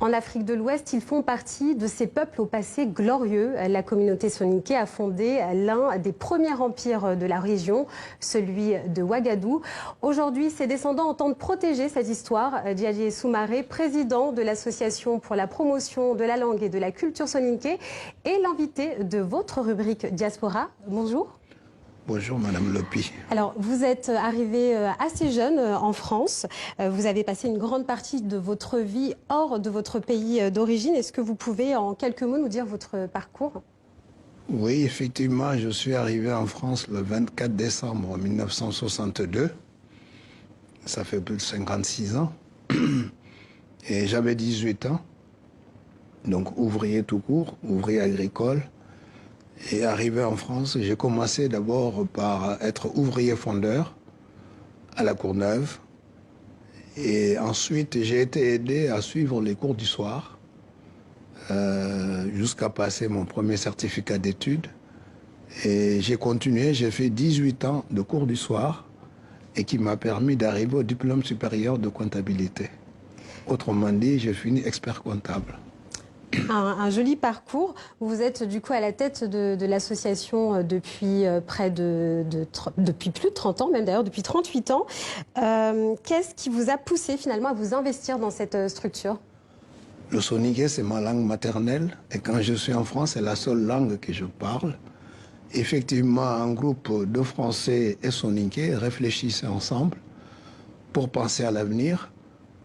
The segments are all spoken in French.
En Afrique de l'Ouest, ils font partie de ces peuples au passé glorieux. La communauté soninké a fondé l'un des premiers empires de la région, celui de Ouagadougou. Aujourd'hui, ses descendants entendent protéger cette histoire. Djadji Soumaré, président de l'Association pour la promotion de la langue et de la culture soninké, est l'invité de votre rubrique Diaspora. Bonjour. Bonjour Madame Lopi. Alors, vous êtes arrivé assez jeune en France. Vous avez passé une grande partie de votre vie hors de votre pays d'origine. Est-ce que vous pouvez en quelques mots nous dire votre parcours? Oui, effectivement, je suis arrivé en France le 24 décembre 1962. Ça fait plus de 56 ans. Et j'avais 18 ans. Donc ouvrier tout court, ouvrier agricole. Et arrivé en France, j'ai commencé d'abord par être ouvrier fondeur à la Courneuve. Et ensuite, j'ai été aidé à suivre les cours du soir jusqu'à passer mon premier certificat d'études. Et j'ai continué, j'ai fait 18 ans de cours du soir et qui m'a permis d'arriver au diplôme supérieur de comptabilité. Autrement dit, j'ai fini expert comptable. Un joli parcours. Vous êtes du coup à la tête de l'association depuis depuis plus de 30 ans, même d'ailleurs depuis 38 ans. Qu'est-ce qui vous a poussé finalement à vous investir dans cette structure? Le soninké, c'est ma langue maternelle et quand je suis en France, c'est la seule langue que je parle. Effectivement, un groupe de Français et soninké réfléchissaient ensemble pour penser à l'avenir.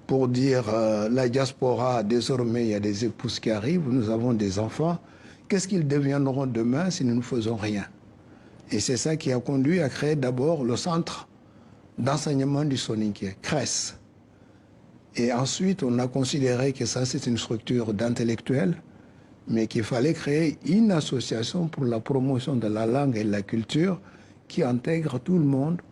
Pour dire la diaspora, désormais il y a des épouses qui arrivent, nous avons des enfants, qu'est-ce qu'ils deviendront demain si nous ne faisons rien? Et c'est ça qui a conduit à créer d'abord le centre d'enseignement du soninké, CRES. Et ensuite on a considéré que ça c'est une structure d'intellectuels, mais qu'il fallait créer une association pour la promotion de la langue et de la culture qui intègre tout le monde.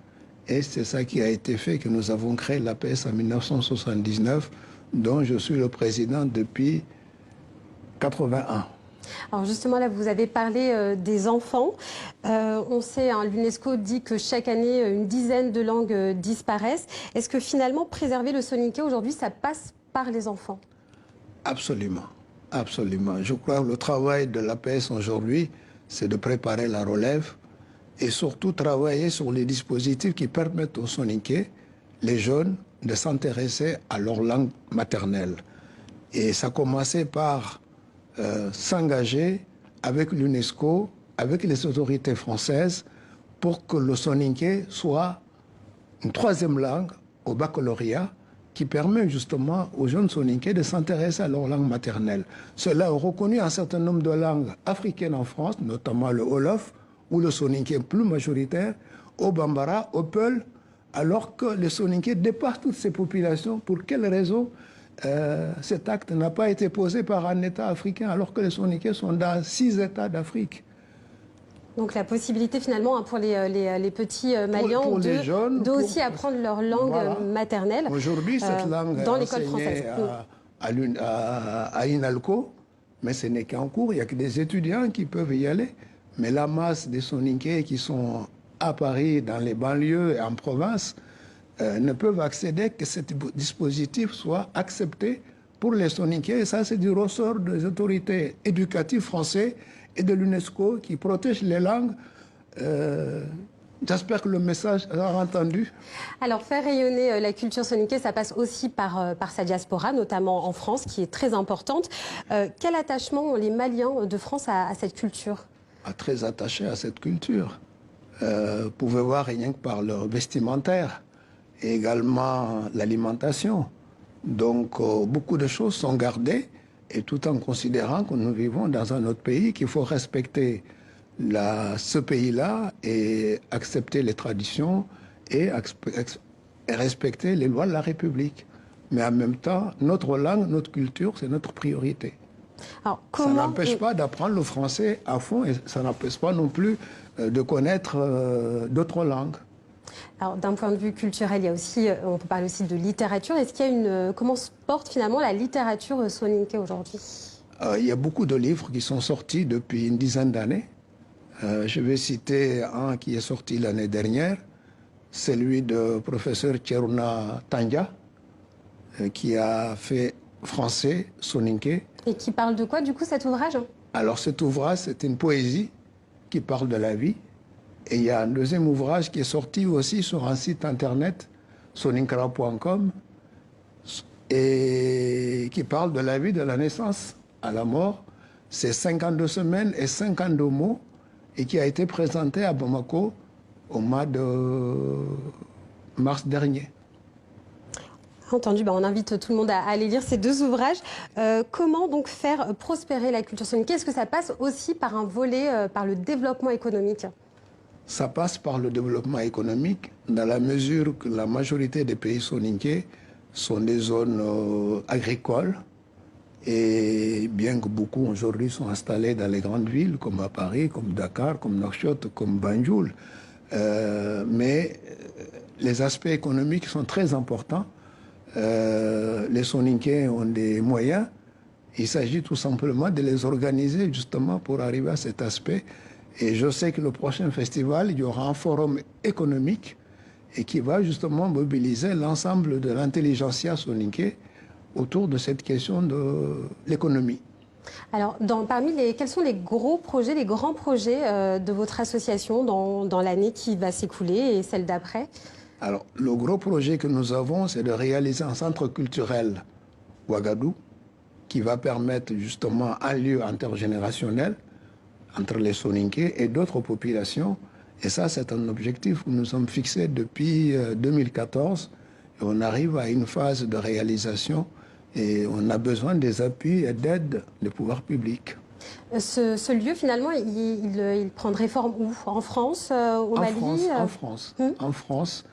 Et c'est ça qui a été fait, que nous avons créé l'APS en 1979, dont je suis le président depuis 81. Alors justement, là, vous avez parlé des enfants. On sait, hein, l'UNESCO dit que chaque année, une dizaine de langues disparaissent. Est-ce que finalement, préserver le soninké aujourd'hui, ça passe par les enfants? Absolument, absolument. Je crois que le travail de l'APS aujourd'hui, c'est de préparer la relève, et surtout travailler sur les dispositifs qui permettent aux soninké, les jeunes, de s'intéresser à leur langue maternelle. Et ça a commencé par s'engager avec l'UNESCO, avec les autorités françaises, pour que le soninké soit une troisième langue au baccalauréat qui permet justement aux jeunes soninké de s'intéresser à leur langue maternelle. Cela a reconnu un certain nombre de langues africaines en France, notamment le Wolof, où le soninké est plus majoritaire, au Bambara, au Peul, alors que le soninké dépasse toutes ces populations. Pour quelle raison cet acte n'a pas été posé par un État africain, alors que les soninké sont dans 6 États d'Afrique? Donc la possibilité finalement, hein, pour les petits Maliens de aussi apprendre leur langue maternelle. Aujourd'hui, cette langue dans est l'école française. À INALCO, mais ce n'est qu'en cours, il n'y a que des étudiants qui peuvent y aller. Mais la masse des soninké qui sont à Paris, dans les banlieues et en province, ne peuvent accéder que ce dispositif soit accepté pour les soninké. Et ça, c'est du ressort des autorités éducatives françaises et de l'UNESCO qui protègent les langues. J'espère que le message sera entendu. Alors, faire rayonner la culture soninké, ça passe aussi par sa diaspora, notamment en France, qui est très importante. Quel attachement ont les Maliens de France à cette culture? Très attachés à cette culture. Vous pouvez voir rien que par leur vestimentaire et également l'alimentation. Donc beaucoup de choses sont gardées, et tout en considérant que nous vivons dans un autre pays, qu'il faut respecter ce pays-là et accepter les traditions et respecter les lois de la République. Mais en même temps, notre langue, notre culture, c'est notre priorité. Alors, ça n'empêche pas d'apprendre le français à fond, et ça n'empêche pas non plus de connaître d'autres langues. Alors, d'un point de vue culturel, il y a aussi, on peut parler aussi de littérature. Est-ce qu'il y a comment se porte finalement la littérature soninké aujourd'hui? Il y a beaucoup de livres qui sont sortis depuis une dizaine d'années. Je vais citer un qui est sorti l'année dernière, celui de professeur Tcheruna Tandja, qui a fait français, soninké. Et qui parle de quoi, du coup, cet ouvrage? Alors cet ouvrage, c'est une poésie qui parle de la vie. Et il y a un deuxième ouvrage qui est sorti aussi sur un site internet, soninkra.com, et qui parle de la vie de la naissance à la mort. C'est 52 semaines et 52 mots, et qui a été présenté à Bamako au mois de mars dernier. Entendu, on invite tout le monde à aller lire ces deux ouvrages. Comment donc faire prospérer la culture soninké? Est-ce que ça passe aussi par un volet, par le développement économique? Ça passe par le développement économique, dans la mesure que la majorité des pays soninké sont des zones agricoles, et bien que beaucoup aujourd'hui sont installés dans les grandes villes, comme à Paris, comme Dakar, comme Nouakchott, comme Banjul. Mais les aspects économiques sont très importants. Les soninké ont des moyens. Il s'agit tout simplement de les organiser justement pour arriver à cet aspect. Et je sais que le prochain festival, il y aura un forum économique et qui va justement mobiliser l'ensemble de l'intelligentsia soninké autour de cette question de l'économie. Alors, quels sont les gros projets, les grands projets de votre association dans l'année qui va s'écouler et celle d'après? Alors, le gros projet que nous avons, c'est de réaliser un centre culturel Ouagadou qui va permettre justement un lieu intergénérationnel entre les soninké et d'autres populations. Et ça, c'est un objectif que nous sommes fixés depuis 2014. Et on arrive à une phase de réalisation et on a besoin des appuis et d'aide des pouvoirs publics. Ce lieu, finalement, il prendrait forme où? En France, au Mali? En France. En France.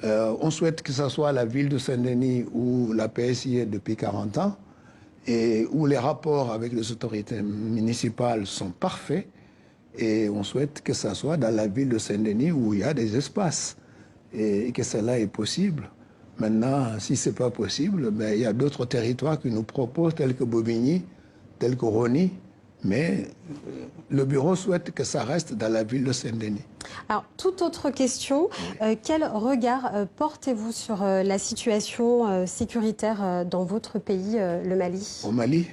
On souhaite que ce soit la ville de Saint-Denis où la PSI est depuis 40 ans et où les rapports avec les autorités municipales sont parfaits. Et on souhaite que ce soit dans la ville de Saint-Denis où il y a des espaces et que cela est possible. Maintenant, si ce n'est pas possible, il y a d'autres territoires qui nous proposent, tels que Bobigny, tels que Rony. Mais le bureau souhaite que ça reste dans la ville de Saint-Denis. Alors, toute autre question, quel regard portez-vous sur la situation sécuritaire dans votre pays, le Mali? Au Mali,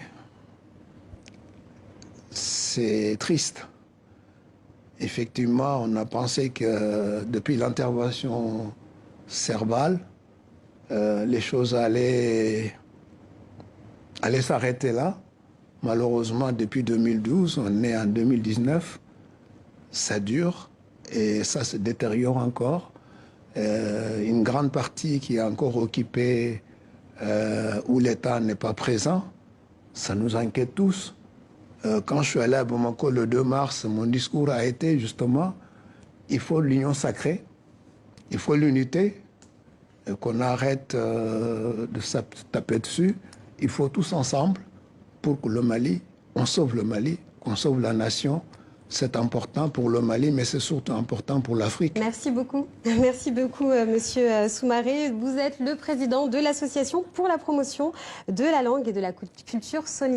c'est triste. Effectivement, on a pensé que depuis l'intervention Serval, les choses allaient s'arrêter là. Malheureusement, depuis 2012, on est en 2019, ça dure et ça se détériore encore. Une grande partie qui est encore occupée où l'État n'est pas présent, ça nous inquiète tous. Quand je suis allé à Bamako le 2 mars, mon discours a été justement, il faut l'union sacrée, il faut l'unité, qu'on arrête de se taper dessus, il faut tous ensemble pour que le Mali, on sauve le Mali, qu'on sauve la nation. C'est important pour le Mali, mais c'est surtout important pour l'Afrique. Merci beaucoup. Merci beaucoup, Monsieur Soumaré. Vous êtes le président de l'association pour la promotion de la langue et de la culture soninké.